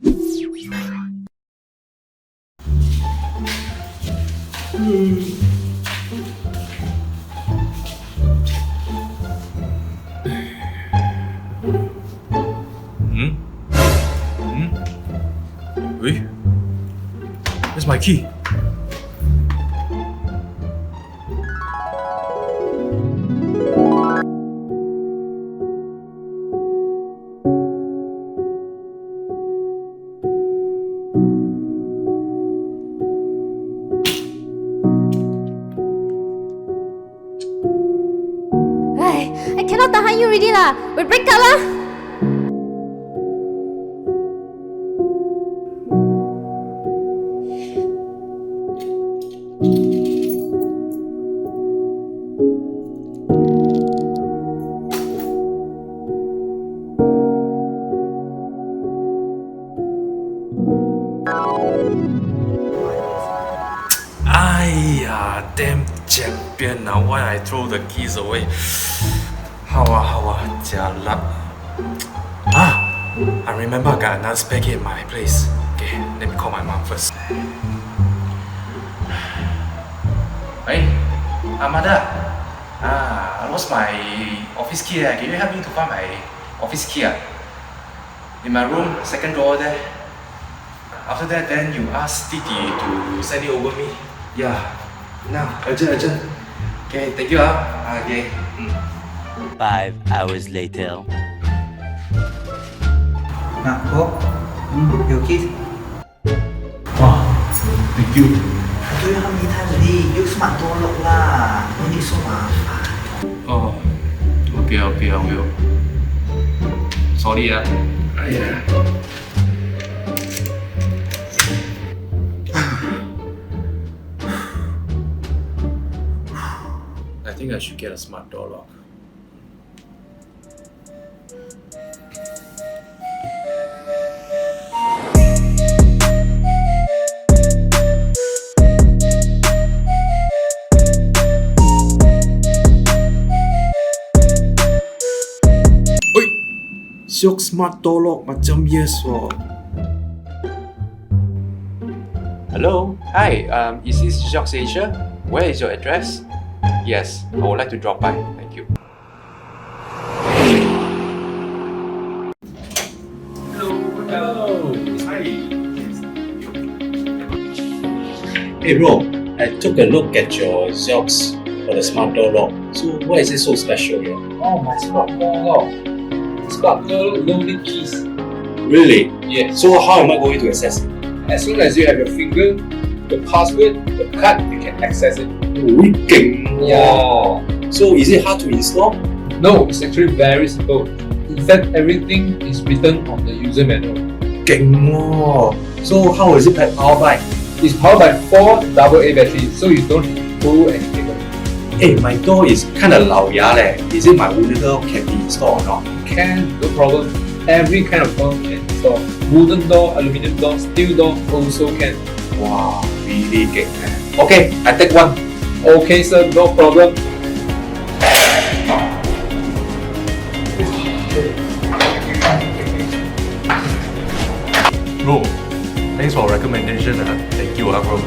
Wait, where's my key? I cannot tahan you already lah. We break up lah. Damn champion now. Why I throw the keys away? How jialat. I remember I got another spare key in my place. Okay, let me call my mom first. Hey, mother. I lost my office key. Can you help me to find my office key? In my room, second drawer there. After that, then you ask Titi to send it over me. Yeah. Now, urgent. Okay, thank you. Okay. 5 hours later. Bro, your keys. Wow, thank you. I told you how many times already. Use smart door lock lah. Don't need so much. Oh, okay, I will. Sorry, yeah. I think I should get a smart door lock. Zeox smart door lock macam yes oh. Hello, hi. Is this Zeox Asia? Where is your address? Yes, I would like to drop by. Thank you. Hello. Hi. Hey bro, I took a look at your Zeox for the smart door lock. So why is it so special here? Oh, my smart door lock. Smart door loading keys. Really? Yes. So how am I going to access it? As soon as you have your finger, the password, the card, you can access it. Wicked! Yeah. So is it hard to install? No, it's actually very simple. In fact, everything is written on the user manual. So how is it powered by? It's powered by 4 AA batteries, so you don't pull any cable. Hey, my door is kinda 老牙 leh. Is it my wooden door can be installed or not? Can, no problem. Every kind of door can install. Wooden door, aluminium door, steel door also can. Wow, really good. Okay, I take one. Okay sir, no problem. Bro, thanks for recommendation. Thank you, bro.